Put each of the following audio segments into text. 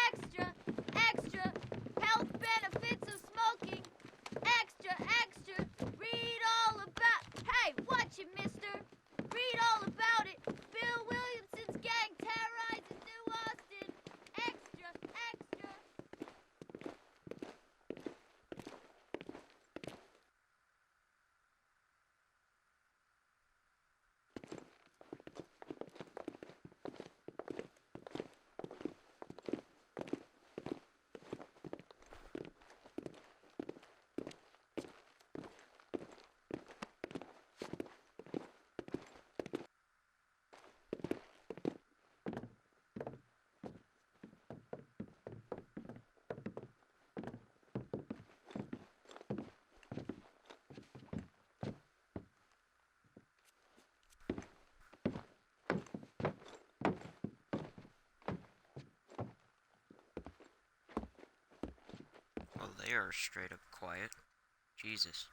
Extra, extra, health benefits of smoking. Extra, extra, read all about... Hey, watch it, mister. Read all about it. Bill Williamson's gang terrorizes New Austin. Extra, extra. Well, they are straight up quiet. Jesus.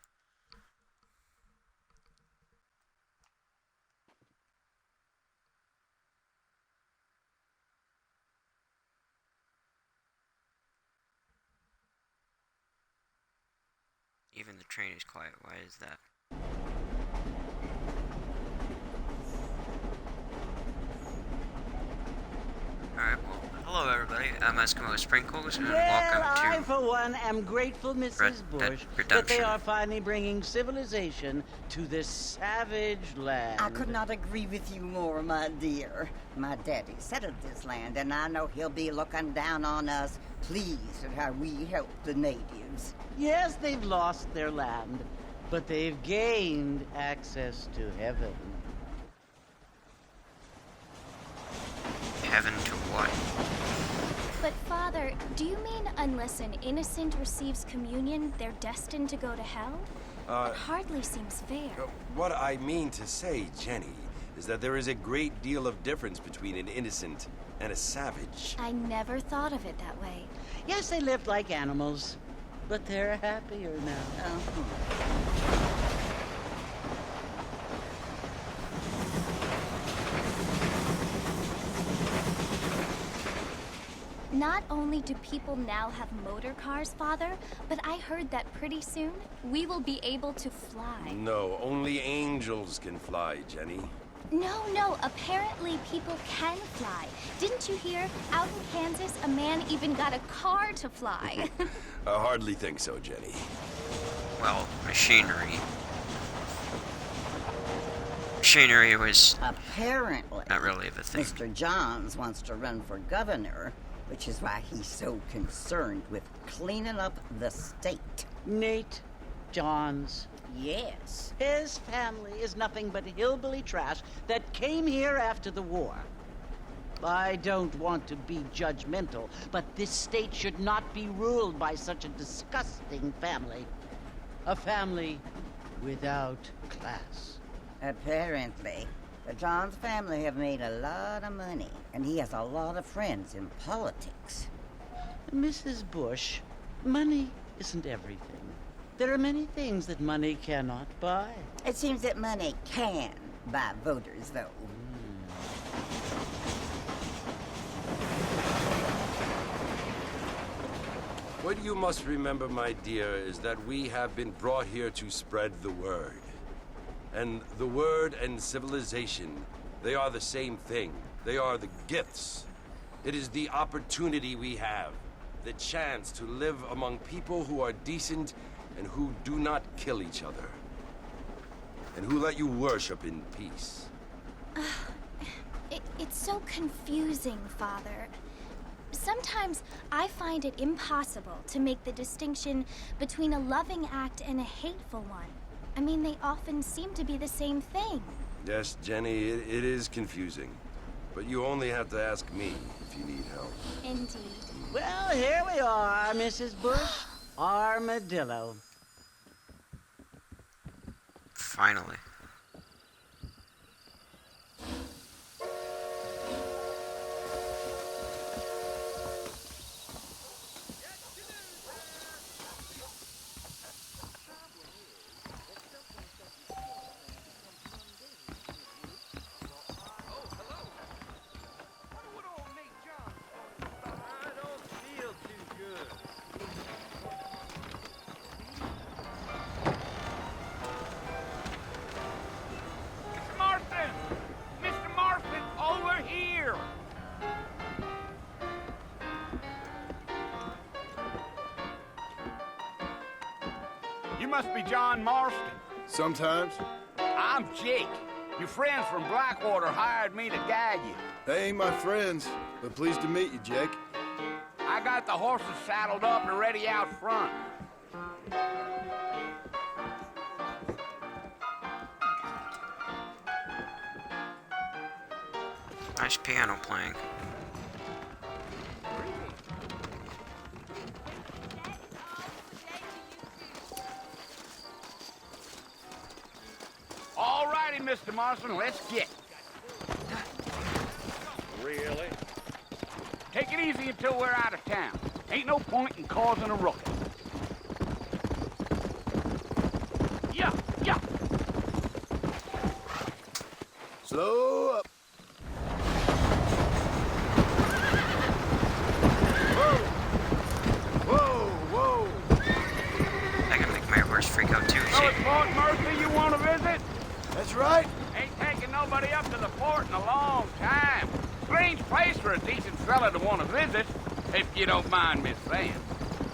Even the train is quiet. Why is that? Alright, well, hello everybody. I'm Eskimo Prinkles, and Well, welcome I, to for one, am grateful, Mrs. Red Dead Bush, that Redemption. they are finally bringing civilization to this savage land. I could not agree with you more, my dear. My daddy settled this land, and I know he'll be looking down on us, pleased at how we help the natives. Yes, they've lost their land, but they've gained access to heaven. Heaven to what? But Father, do you mean unless an innocent receives communion, they're destined to go to hell? That hardly seems fair. What I mean to say, Jenny, is that there is a great deal of difference between an innocent and a savage. I never thought of it that way. Yes, they lived like animals, but they're happier now. Not only do people now have motor cars, Father, but I heard that pretty soon we will be able to fly. No, only angels can fly, Jenny. No, apparently people can fly. Didn't you hear? Out in Kansas, a man even got a car to fly. I hardly think so, Jenny. Well, machinery. Machinery was Apparently, not really the thing. Mr. Johns wants to run for governor, which is why he's so concerned with cleaning up the state. Nate Johns. Yes. His family is nothing but hillbilly trash that came here after the war. I don't want to be judgmental, but this state should not be ruled by such a disgusting family. A family without class. Apparently, the Johns family have made a lot of money, and he has a lot of friends in politics. Mrs. Bush, money isn't everything. There are many things that money cannot buy. It seems that money can buy voters, though. What you must remember, my dear, is that we have been brought here to spread the word. And the word and civilization, they are the same thing. They are the gifts. It is the opportunity we have, the chance to live among people who are decent and who do not kill each other, and who let you worship in peace. It's so confusing, Father. Sometimes I find it impossible to make the distinction between a loving act and a hateful one. I mean, they often seem to be the same thing. Yes, Jenny, it is confusing. But you only have to ask me if you need help. Indeed. Well, here we are, Mrs. Bush. Armadillo. Finally. must be John Marston. Sometimes. I'm Jake. Your friends from Blackwater hired me to guide you. They ain't my friends, but pleased to meet you, Jake. I got the horses saddled up and ready out front. Nice piano playing. All righty, Mr. Marston, let's get. Really? Take it easy until we're out of town. Ain't no point in causing a ruckus. Yeah, yeah. Slow up. Whoa! I can make my horse freak out too, So see? it's Fort Mercy you want to visit? That's right. Ain't taking nobody up to the fort in a long time. Strange place for a decent fella to want to visit, if you don't mind me saying.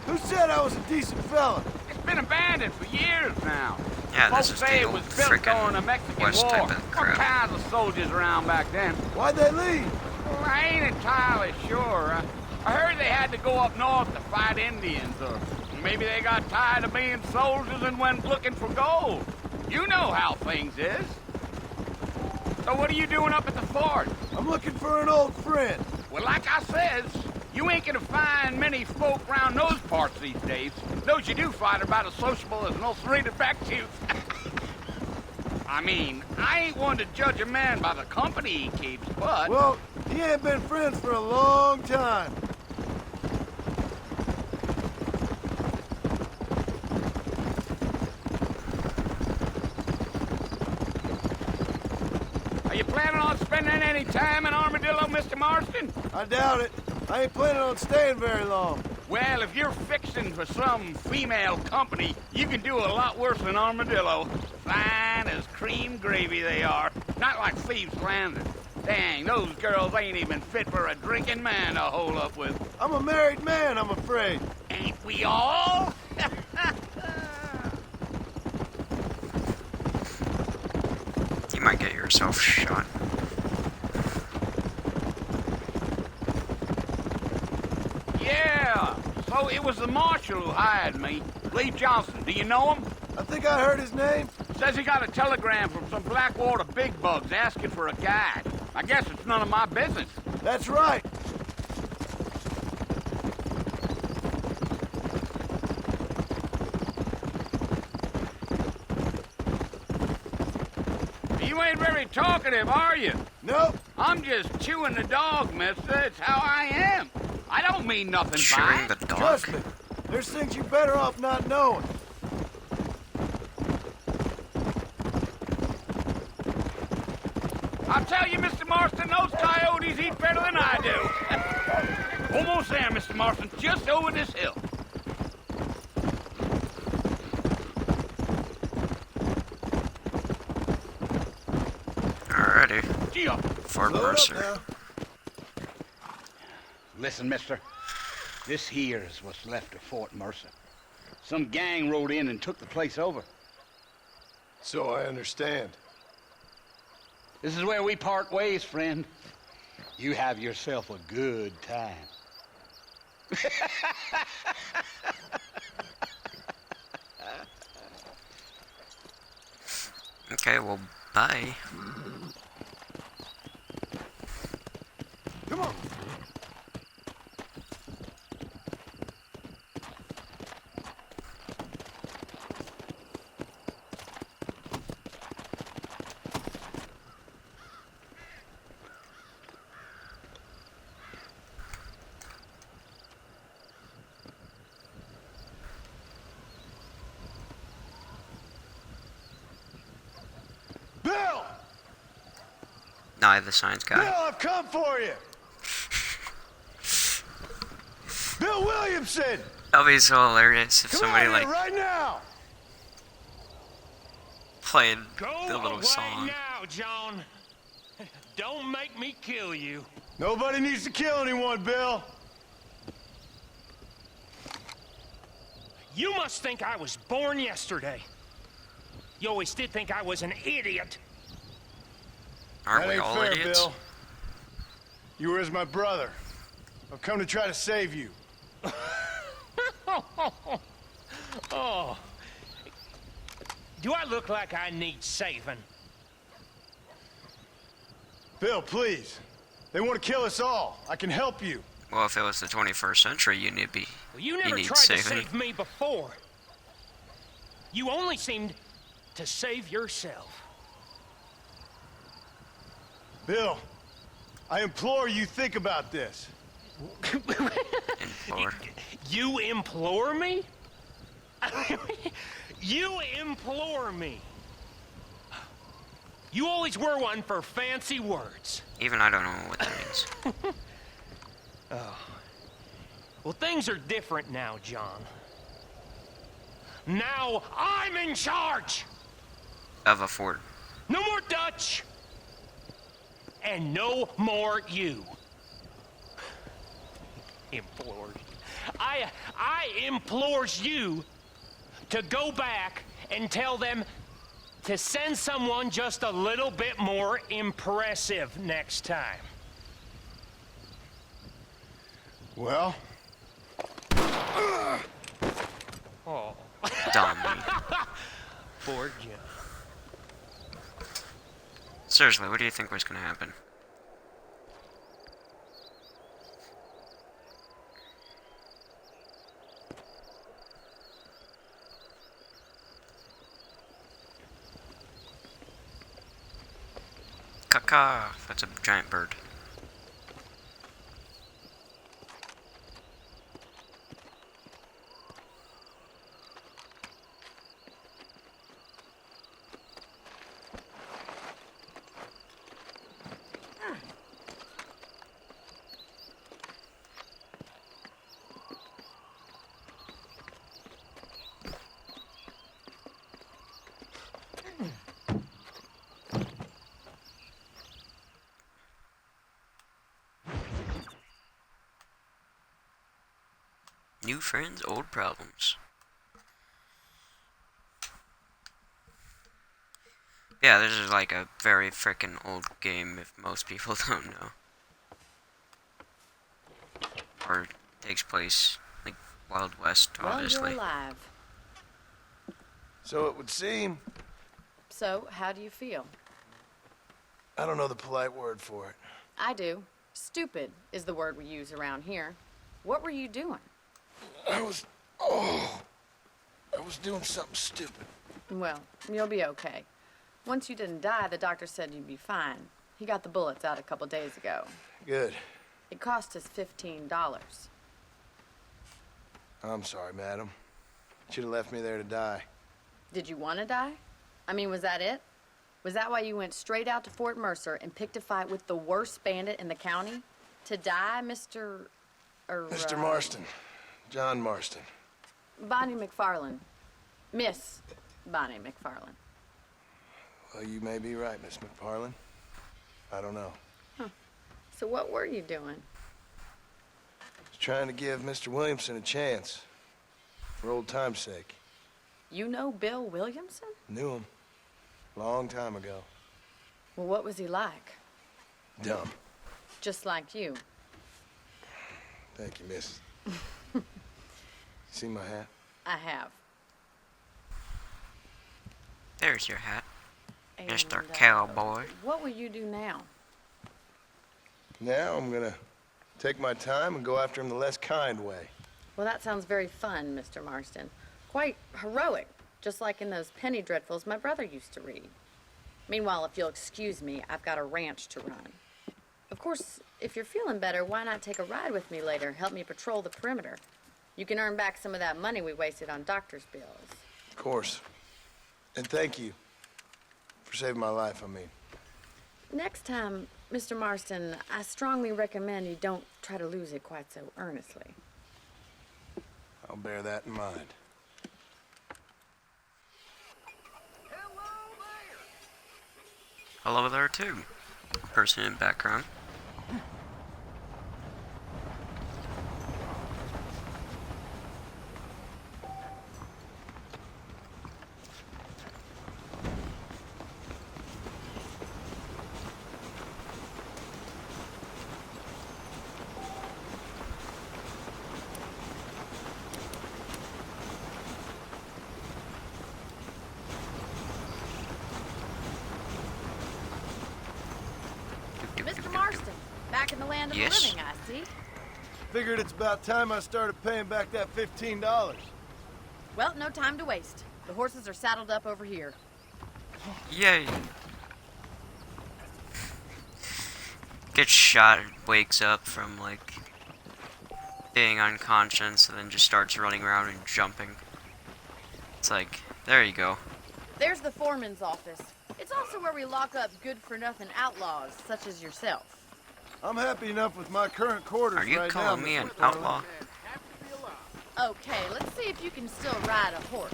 Who said I was a decent fella? It's been abandoned for years now. Yeah, this Folks is say the it was old built frickin' during the Mexican West War. type of All crap. kinds of soldiers around back then. Why'd they leave? Well, I ain't entirely sure. I heard they had to go up north to fight Indians, or maybe they got tired of being soldiers and went looking for gold. You know how things is. So what are you doing up at the fort? I'm looking for an old friend. Well, like I says, you ain't gonna find many folk round those parts these days. Those you do find are about as sociable as an ulcerated back tooth. I mean, I ain't one to judge a man by the company he keeps, but... Well, he ain't been friends for a long time. Are you planning on spending any time in Armadillo, Mr. Marston? I doubt it. I ain't planning on staying very long. Well, if you're fixing for some female company, you can do a lot worse than Armadillo. Fine as cream gravy they are. Not like Thieves' Landing. Dang, those girls ain't even fit for a drinking man to hole up with. I'm a married man, I'm afraid. Ain't we all? You might get yourself shot. Yeah, so it was the marshal who hired me. Lee Johnson, do you know him? I think I heard his name. Says he got a telegram from some Blackwater big bugs asking for a guide. I guess it's none of my business. That's right. You ain't very talkative, are you? Nope. I'm just chewing the dog, mister. It's how I am. I don't mean nothing by Chewing it. the dog. Trust me. There's things you're better off not knowing. I'll tell you, Mr. Marston, those coyotes eat better than I do. Almost there, Mr. Marston. Just over this hill. Alrighty. Gee up. Fort Load up Mercer. now. Listen, mister. This here is what's left of Fort Mercer. Some gang rode in and took the place over. So I understand. This is where we part ways, friend. You have yourself a good time. Okay, well, bye. Come on. Bill! Nah, the science guy. Bill, I've come for you. Bill Williamson! That'll be so hilarious if Come somebody out like here right now! played Go the little away song. now, John. Don't make me kill you. Nobody needs to kill anyone, Bill. You must think I was born yesterday. You always did think I was an idiot. Aren't That we ain't all fair, idiots? Bill. You were as my brother. I've come to try to save you. Oh. Do I look like I need saving? Bill, please. They want to kill us all. I can help you. Well, if it was the 21st century, you need Well, you never need tried to saving. save me before. You only seemed to save yourself. Bill, I implore you think about this. Lord. You implore me? You implore me. You always were one for fancy words. Even I don't know what that means. Well, things are different now, John. Now I'm in charge. Of a fort. No more Dutch. And no more you. Implores. I implores you to go back and tell them to send someone just a little bit more impressive next time. Well, Oh, Dummy. poor John. Seriously, what do you think was gonna happen? Caca! That's a giant bird. New friends, old problems. Yeah, this is like a very frickin' old game if most people don't know. Or takes place like Wild West, obviously. Well, you're alive. so it would seem. So, how do you feel? I don't know the polite word for it. I do. Stupid is the word we use around here. What were you doing? I was doing something stupid. Well, you'll be okay. Once you didn't die, the doctor said you'd be fine. He got the bullets out a couple days ago. Good. It cost us $15. I'm sorry, madam. Should have left me there to die. Did you want to die? I mean, was that it? Was that why you went straight out to Fort Mercer and picked a fight with the worst bandit in the county? To die, Mr. Mr. Marston. John Marston. Bonnie McFarland. Miss Bonnie McFarland. Well, you may be right, Miss McFarland. I don't know. So what were you doing? Was trying to give Mr. Williamson a chance. For old time's sake. You know Bill Williamson? Knew him. Long time ago. Well, what was he like? Dumb. Just like you. Thank you, miss. See my hat? I have. There's your hat, And, Mr. Cowboy. What will you do now? Now I'm gonna take my time and go after him the less kind way. Well, that sounds very fun, Mr. Marston. Quite heroic, just like in those penny dreadfuls my brother used to read. Meanwhile, if you'll excuse me, I've got a ranch to run. Of course, if you're feeling better, why not take a ride with me later? Help me patrol the perimeter. You can earn back some of that money we wasted on doctor's bills. Of course. And thank you for saving my life, I mean. Next time, Mr. Marston, I strongly recommend you don't try to lose it quite so earnestly. I'll bear that in mind. Hello there too. Person in background. Back in the land of Yes. the living, I see. Figured it's about time I started paying back that $15. Well, no time to waste. The horses are saddled up over here. Yay. Gets shot, wakes up from like being unconscious, and then just starts running around and jumping. It's like, there you go. There's the foreman's office. It's also where we lock up good-for-nothing outlaws, such as yourself. I'm happy enough with my current quarters Are you right now. calling me Mr. an McFarland. outlaw? Okay, let's see if you can still ride a horse.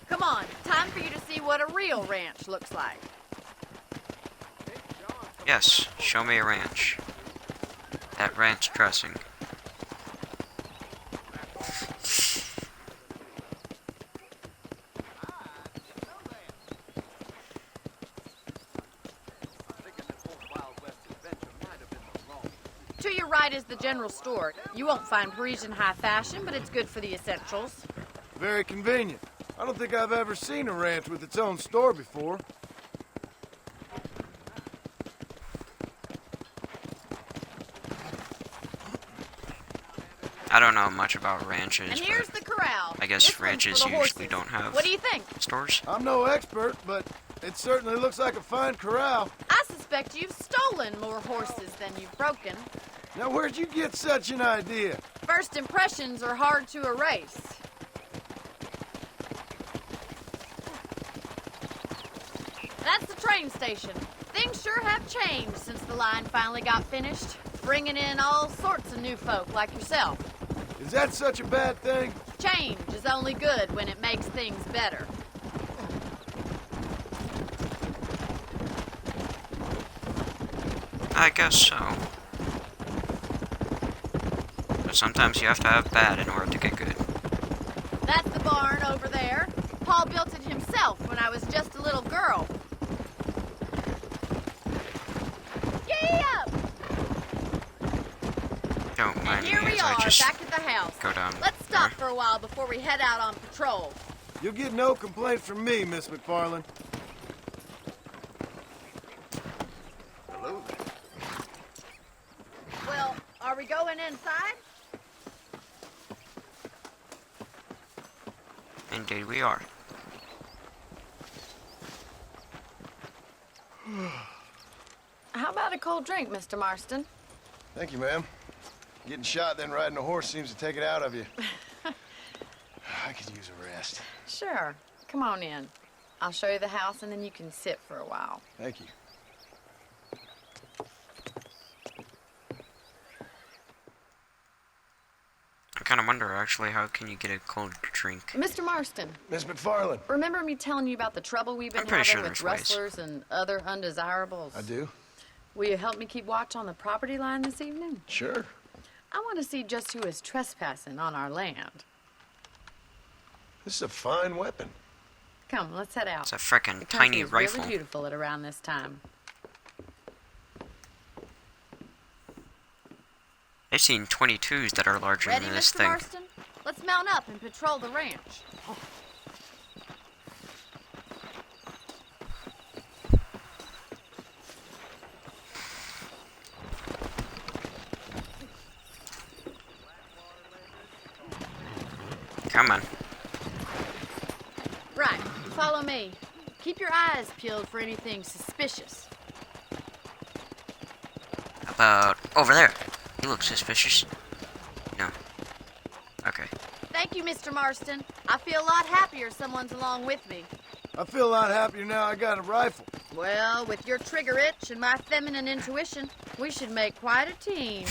Come on, time for you to see what a real ranch looks like. Yes, show me a ranch. That ranch dressing. To your right is the general store. You won't find Parisian high fashion, but it's good for the essentials. Very convenient. I don't think I've ever seen a ranch with its own store before. I don't know much about ranches, And here's but the corral. I guess This one's ranches for the usually horses. don't have What do you think? stores. I'm no expert, but it certainly looks like a fine corral. I suspect you've stolen more horses than you've broken. Now, where'd you get such an idea? First impressions are hard to erase. That's the train station. Things sure have changed since the line finally got finished, bringing in all sorts of new folk like yourself. Is that such a bad thing? Change is only good when it makes things better. I guess so. But sometimes you have to have bad in order to get good. That's the barn over there. Paul built it himself when I was just a little girl. Giddy up! Don't mind And here me we as I are, just back at the house. go down Let's stop there. for a while before we head out on patrol. You'll get no complaints from me, Miss McFarland. Hello there. Well, are we going inside? Indeed we are. How about a cold drink, Mr. Marston? Thank you, ma'am. Getting shot, then riding a horse seems to take it out of you. I could use a rest. Sure. Come on in. I'll show you the house and then you can sit for a while. Thank you. I kind of wonder, actually, how can you get a cold drink? Mr. Marston, Miss McFarland. remember me telling you about the trouble we've been I'm pretty having sure with there's ways. rustlers and other undesirables? I do? Will you help me keep watch on the property line this evening? Sure. I want to see just who is trespassing on our land. This is a fine weapon. Come, let's head out. It's a frickin' The country tiny is rifle. really beautiful at around this time. I've seen 22s that are larger Ready, than this Mr. thing. Marston? Let's mount up and patrol the ranch. Come on. Right, follow me. Keep your eyes peeled for anything suspicious. How about over there? You look suspicious. No. Okay. Thank you, Mr. Marston. I feel a lot happier someone's along with me. I feel a lot happier now I got a rifle. Well, with your trigger itch and my feminine intuition, we should make quite a team.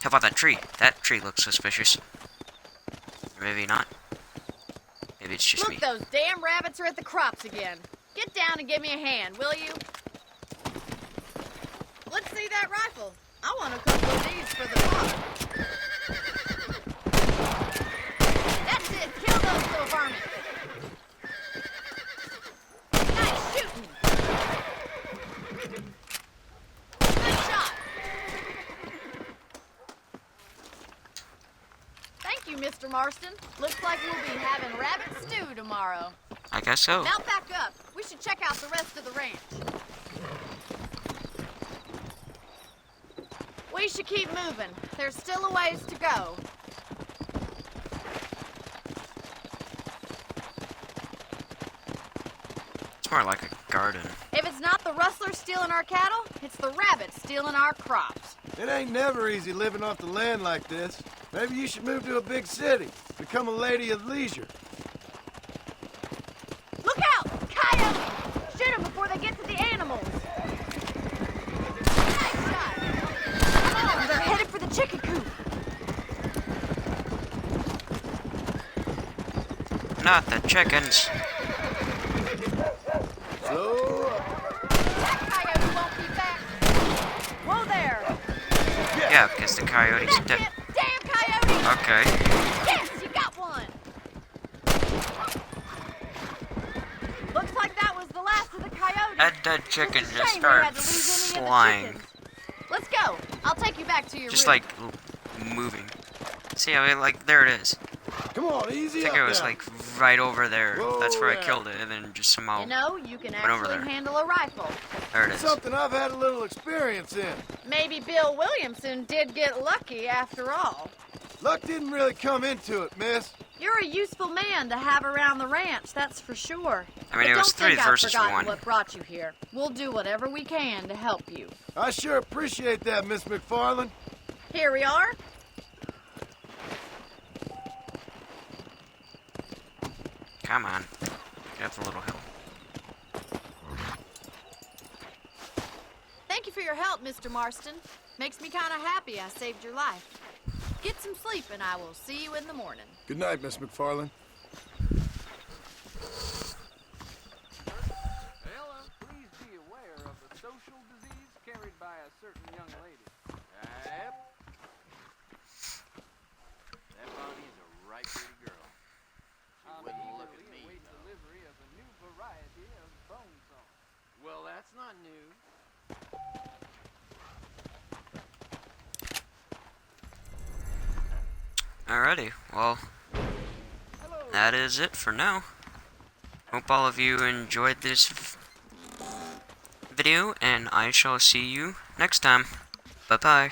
How about that tree? That tree looks suspicious. Or maybe not. Maybe it's just Look, me. those damn rabbits are at the crops again. Get down and give me a hand, will you? Let's see that rifle. I want a couple of these for the farm. That's it. Kill those little varmints. Nice shooting. Good shot. Thanks Thank you, Mr. Marston. Looks like we'll be having rabbit stew tomorrow. I guess so. Now back up. We should check out the rest of the ranch. We should keep moving. There's still a ways to go. It's more like a garden. If it's not the rustlers stealing our cattle, it's the rabbits stealing our crops. It ain't never easy living off the land like this. Maybe you should move to a big city. Become a lady of leisure. Look out! Coyote! Shoot them before they get to the animals. Nice shot. Come on, they're headed for the chicken coop. Not the chickens. Slow up. That coyote won't be back. Whoa there! Yeah, because the coyote's That's dead. it! Damn coyote! Okay. Yes, you got one! Looks like that was the last of the coyotes. That dead chicken It's a just shame we had started to lose any of the flying. chickens. Let's go. I'll take you back to your Just room. like moving. See, I mean, like, there it is. Come on, I easy think up it was now. like right over there. That's where I Whoa, killed it, and then just somehow You know, you can went over actually there. handle a rifle. There it It's is. something I've had a little experience in. Maybe Bill Williamson did get lucky after all. Luck didn't really come into it, miss. You're a useful man to have around the ranch, that's for sure. I mean, But it was don't 3 think I've versus forgotten 1. what brought you here. We'll do whatever we can to help you. I sure appreciate that, Miss McFarland. Here we are. Come on. Get up the little hill. Thank you for your help, Mr. Marston. Makes me kind of happy I saved your life. Get some sleep and I will see you in the morning. Good night, Miss McFarland. Ella, please be aware of the social disease carried by a certain young lady. Yep. That Bonnie's a right pretty girl. She wouldn't look at me, though. Delivery of a new variety of bone saw. Well, that's not new. Alrighty, well, that is it for now. Hope all of you enjoyed this video, and I shall see you next time. Bye-bye.